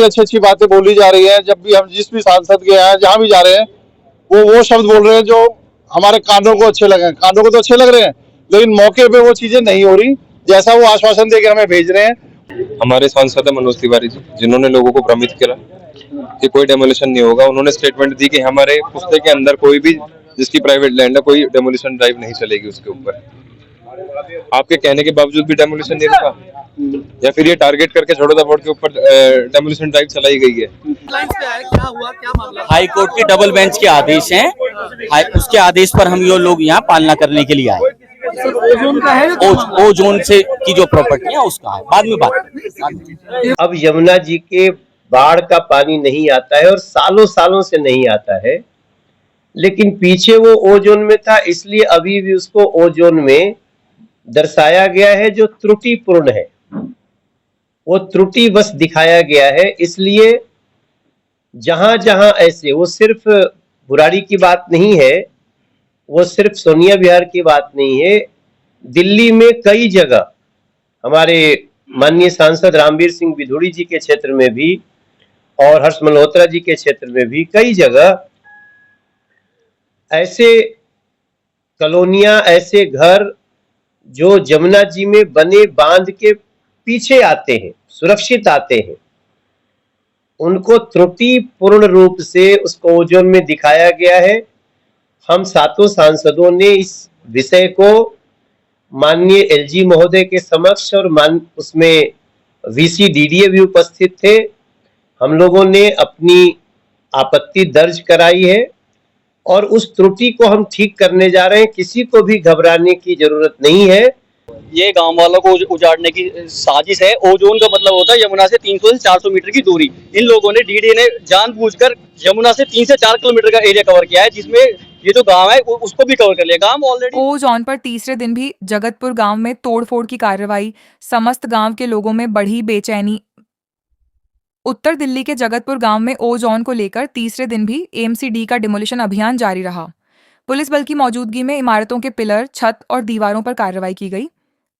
अच्छी अच्छी बातें बोली जा रही है। जब भी हम जिस भी सांसद के यहाँ जहाँ भी जा रहे हैं वो शब्द बोल रहे हैं जो हमारे कानों को अच्छे लगे। कानों को तो अच्छे लग रहे हैं, लेकिन मौके पे वो चीजें नहीं हो रही जैसा वो आश्वासन देकर हमें भेज रहे हैं। हमारे सांसद है मनोज तिवारी जी, जिन्होंने लोगों को भ्रमित किया कि कोई डेमोलिशन नहीं होगा। उन्होंने स्टेटमेंट दी कि हमारे पुस्ते के अंदर कोई भी जिसकी प्राइवेट लैंड है कोई डेमोलिशन ड्राइव नहीं चलेगी उसके ऊपर। आपके कहने के बावजूद भी डेमोलिशन नहीं रुका, या फिर ये टारगेट करके छोड़ोदा बोर्ड के ऊपर डेमोलिशन ड्राइव चलाई गई है। क्या हुआ, क्या मामला? हाई कोर्ट के डबल बेंच के आदेश हैं, उसके आदेश पर हम ये लोग यहाँ पालना करने के लिए आए। ओजोन का है, ओजोन से की जो प्रॉपर्टी है उसका है, बाद में बात। अब यमुना जी के बाढ़ का पानी नहीं आता है और सालों सालों से नहीं आता है, लेकिन पीछे वो ओजोन में था, इसलिए अभी भी उसको ओजोन में दर्शाया गया है जो त्रुटिपूर्ण है। वो त्रुटि बस दिखाया गया है, इसलिए जहां जहां ऐसे, वो सिर्फ बुराड़ी की बात नहीं है, वो सिर्फ सोनिया विहार की बात नहीं है, दिल्ली में कई जगह हमारे माननीय सांसद रामवीर सिंह बिधूड़ी जी के क्षेत्र में भी और हर्ष मल्होत्रा जी के क्षेत्र में भी कई जगह ऐसे कॉलोनियां, ऐसे घर जो जमुना जी में बने बांध के पीछे आते हैं, सुरक्षित आते हैं, उनको त्रुटिपूर्ण रूप से उसको ओजोन में दिखाया गया है। हम सातों सांसदों ने इस विषय को माननीय एलजी महोदय के समक्ष और उसमें वीसी डीडीए भी उपस्थित थे, हम लोगों ने अपनी आपत्ति दर्ज कराई है और उस त्रुटि को हम ठीक करने जा रहे हैं। किसी को भी घबराने की जरूरत नहीं है। ये गांव वालों को उजाड़ने की साजिश है। ओजोन का मतलब होता है यमुना से 300 से 400 मीटर की दूरी। इन लोगों ने डीडीए ने जानबूझकर यमुना से 3 से 4 किलोमीटर का एरिया कवर किया है, जिसमें ये जो गांव है उसको भी कवर कर लिया। गांव ऑलरेडी ओजोन पर तीसरे दिन भी जगतपुर गांव में तोड़फोड़ की कार्रवाई, समस्त गांव के लोगों में बढ़ी बेचैनी। उत्तर दिल्ली के जगतपुर गांव में ओजोन को लेकर तीसरे दिन भी एमसीडी का डिमोलिशन अभियान जारी रहा। पुलिस बल की मौजूदगी में इमारतों के पिलर, छत और दीवारों पर कार्रवाई की गई।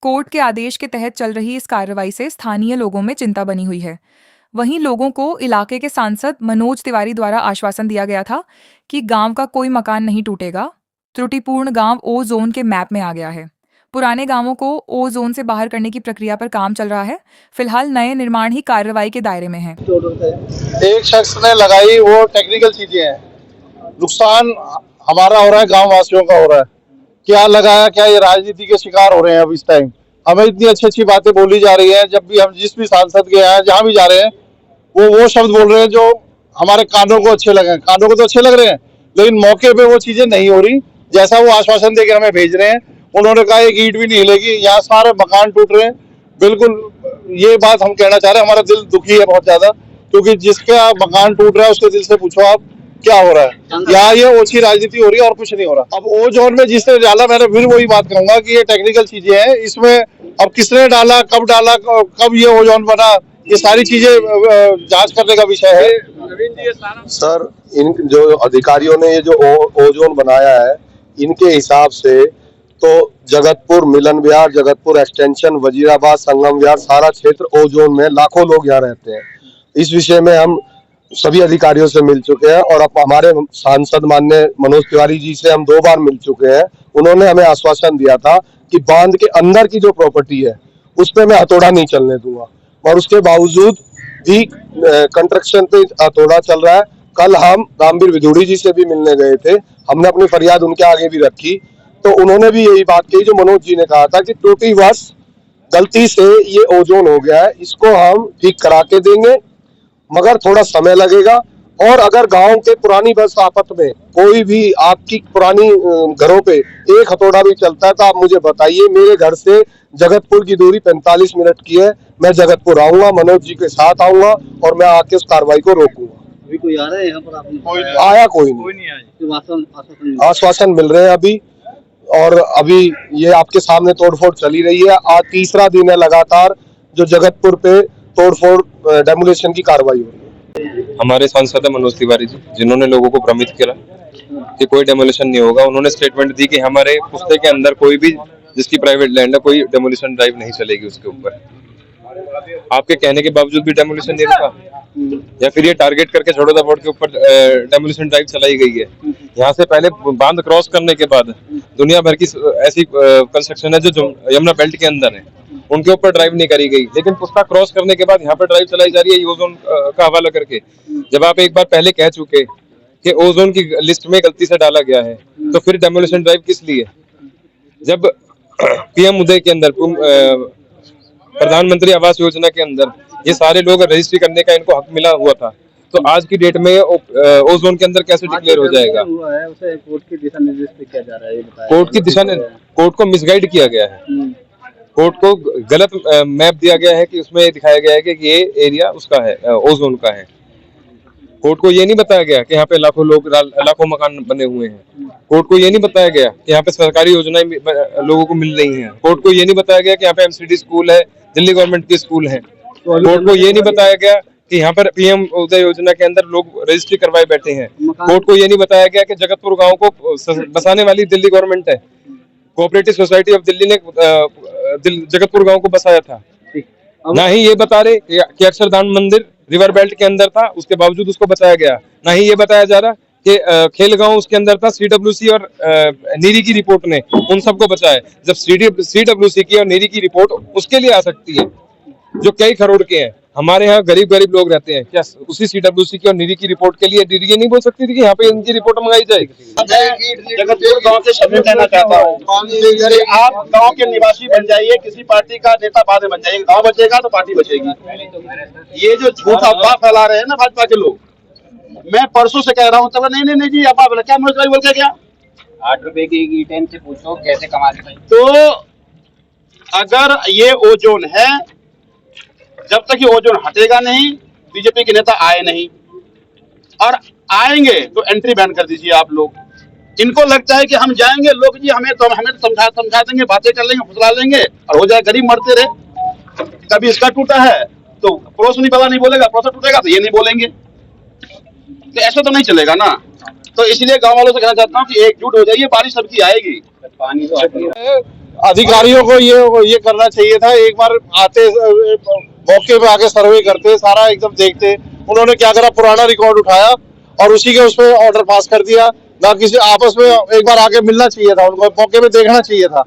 कोर्ट के आदेश के तहत चल रही इस कार्रवाई से स्थानीय लोगों में चिंता बनी हुई है। वहीं लोगों को इलाके के सांसद मनोज तिवारी द्वारा आश्वासन दिया गया था कि गांव का कोई मकान नहीं टूटेगा। त्रुटिपूर्ण गांव ओ जोन के मैप में आ गया है। पुराने गांवों को ओ जोन से बाहर करने की प्रक्रिया पर काम चल रहा है। फिलहाल नए निर्माण ही कार्रवाई के दायरे में है। एक शख्स ने लगाई, वो टेक्निकल चीजें हैं, नुकसान हमारा हो रहा है, गाँव वासियों का हो रहा है। क्या लगाया, क्या ये राजनीति के शिकार हो रहे हैं अब इस टाइम। हमें इतनी अच्छी अच्छी बातें बोली जा रही है। जब भी हम जिस भी सांसद के यहाँ जहाँ भी जा रहे हैं वो शब्द बोल रहे हैं जो हमारे कानों को अच्छे लगे। कानों को तो अच्छे लग रहे हैं, लेकिन मौके पे वो चीजें नहीं हो रही जैसा वो आश्वासन देकर हमें भेज रहे हैं। उन्होंने कहा एक ईंट भी नहीं हिलेगी, यहाँ सारे मकान टूट रहे हैं। बिल्कुल ये बात हम कहना चाह रहे हैं, हमारा दिल दुखी है बहुत ज्यादा, क्योंकि जिसका मकान टूट रहा है उसके दिल से पूछो आप क्या हो रहा है। यहाँ ये ओछी राजनीति हो रही है और कुछ नहीं हो रहा। अब ओ जोन में जिसने डाला, मैंने फिर वही बात कहूंगा कि ये टेक्निकल चीजें हैं, इसमें अब किसने डाला, कब ये ओ जोन बना, ये सारी चीजें जांच करने का विषय है। सर, इन जो अधिकारियों ने ये जो ओ जोन बनाया है, इनके हिसाब से तो जगतपुर, मिलन विहार, जगतपुर एक्सटेंशन, वजीराबाद, संगम विहार, सारा क्षेत्र ओ जोन में लाखों लोग यहाँ रहते हैं। इस विषय में हम सभी अधिकारियों से मिल चुके हैं और अब हमारे सांसद माननीय मनोज तिवारी जी से हम 2 बार मिल चुके हैं। उन्होंने हमें आश्वासन दिया था कि बांध के अंदर की जो प्रॉपर्टी है उस पर मैं हथौड़ा नहीं चलने दूंगा, और उसके बावजूद भी कंस्ट्रक्शन पे हथौड़ा चल रहा है। कल हम रामवीर बिधूड़ी जी से भी मिलने गए थे, हमने अपनी फरियाद उनके आगे भी रखी, तो उन्होंने भी यही बात कही जो मनोज जी ने कहा था कि त्रुटिवश गलती से ये ओजोन हो गया है, इसको हम ठीक करा के देंगे, मगर थोड़ा समय लगेगा। और अगर गांव के पुरानी बस आफत में कोई भी आपकी पुरानी घरों पे एक हथौड़ा भी चलता है तो आप मुझे बताइए। मेरे घर से जगतपुर की दूरी 45 मिनट की है, मैं जगतपुर आऊंगा, मनोज जी के साथ आऊंगा और मैं आके उस कार्रवाई को रोकूंगा। अभी कोई आ रहा है यहाँ पर? आपने आया कोई नहीं, आश्वासन मिल रहे हैं अभी, और अभी ये आपके सामने तोड़फोड़ चली रही है। आज तीसरा दिन है लगातार जो जगतपुर पे तोड़फोड़ डेमोलिशन की कार्रवाई हो रही है। हमारे सांसद है मनोज तिवारी जी, जिन्होंने लोगों को भ्रमित किया कि कोई डेमोलिशन नहीं होगा। उन्होंने स्टेटमेंट दी कि हमारे पुस्ते के अंदर कोई भी जिसकी प्राइवेट लैंड है कोई डेमोलिशन ड्राइव नहीं चलेगी उसके ऊपर। आपके कहने के बावजूद भी डेमोलिशन नहीं रुका, या फिर ये टारगेट करके झड़ोदा बोर्ड के ऊपर डेमोलिशन ड्राइव चलाई गई है। यहाँ से पहले बांध क्रॉस करने के बाद दुनिया भर की ऐसी कंस्ट्रक्शन है जो यमुना बेल्ट के अंदर है, उनके ऊपर ड्राइव नहीं करी गई, लेकिन पुस्ता क्रॉस करने के बाद यहाँ पर ड्राइव चलाई जा रही है ओजोन का हवाला करके। जब आप एक बार पहले कह चुके कि ओजोन की लिस्ट में गलती से डाला गया है, तो फिर डेमोलिशन ड्राइव किस लिए? जब पीएम उदय के अंदर प्रधानमंत्री आवास योजना के अंदर ये सारे लोग रजिस्ट्री करने का इनको हक मिला हुआ था, तो आज की डेट में ओजोन के अंदर कैसे डिक्लेयर हो जाएगा? हुआ है उसे कोर्ट के दिशा निर्देश पे किया जा रहा है, ये बताया। कोर्ट को मिसगाइड किया गया है, कोर्ट को गलत मैप दिया गया है कि उसमें दिखाया गया है कि ये एरिया उसका है, ओजोन का है। कोर्ट को ये नहीं बताया गया कि यहाँ पे लाखों मकान बने हुए हैं। कोर्ट को ये नहीं बताया गया कि यहाँ पे सरकारी योजनाएं लोगों को मिल रही हैं। कोर्ट को ये नहीं बताया गया कि यहाँ पे एमसीडी स्कूल है, दिल्ली गवर्नमेंट के स्कूल हैं। कोर्ट को ये नहीं बताया गया कि यहाँ पर पीएम उदय योजना के अंदर लोग रजिस्ट्री करवाए बैठे हैं। कोर्ट को ये नहीं बताया गया कि जगतपुर गांव को बसाने वाली दिल्ली गवर्नमेंट है, कोऑपरेटिव सोसाइटी ऑफ दिल्ली ने जगतपुर गांव को बसाया था। ना ही ये बता रहे कि अक्षरधाम मंदिर रिवर बेल्ट के अंदर था, उसके बावजूद उसको बचाया गया। ना ही ये बताया जा रहा कि खेलगांव उसके अंदर था, सीडब्ल्यूसी और नीरी की रिपोर्ट ने उन सबको बचाया। जब सीडब्ल्यूसी की और नीरी की रिपोर्ट उसके लिए आ सकती है जो कई करोड़ के हैं, हमारे यहाँ गरीब लोग रहते हैं, क्या उसी सीडब्ल्यूसी की और नीरी की रिपोर्ट के लिए नीरी ये नहीं बोल सकती थी कि यहाँ पे इनकी रिपोर्ट मंगाई जाएगी? जगतपुर गांव से शब्द कहना चाहता हूँ, आप गांव के निवासी बन जाइए, किसी पार्टी का नेता बाद में बन जाइए, गांव बचेगा तो पार्टी बचेगी। ये जो झूठ अफवाह फैला रहे हैं ना भाजपा के लोग, मैं परसों से कह रहा हूँ, तब नहीं जी अफवाह बोला, क्या मुझे बोल के क्या 8 रुपए की ईटेन से पूछो कैसे कमाते हैं। तो अगर ये ओजोन है, जब तक ये ओजोन हटेगा नहीं, बीजेपी के नेता आए नहीं, और आएंगे तो एंट्री बैन कर दीजिए आप लोग। इनको लगता है कि हम जाएंगे, लोग जी हमें समझा देंगे, बातें कर लेंगे, फुसला लेंगे और हो जाए, गरीब मरते रहे। कभी इसका टूटा है तो पड़ोस नहीं वाला नहीं बोलेगा, पड़ोस टूटेगा तो ये नहीं बोलेंगे, तो ऐसा तो नहीं चलेगा ना। तो इसलिए गाँव वालों से कहना चाहता हूँ कि एकजुट हो जाइए, बारिश सबकी आएगी। पानी तो अधिकारियों को ये करना चाहिए था, एक बार आते मौके पे आके सर्वे करते, सारा एकदम देखते। उन्होंने क्या करा, पुराना रिकॉर्ड उठाया और उसी के उसमें ऑर्डर पास कर दिया। ना किसी आपस में एक बार आके मिलना चाहिए था, उनको मौके पे देखना चाहिए था।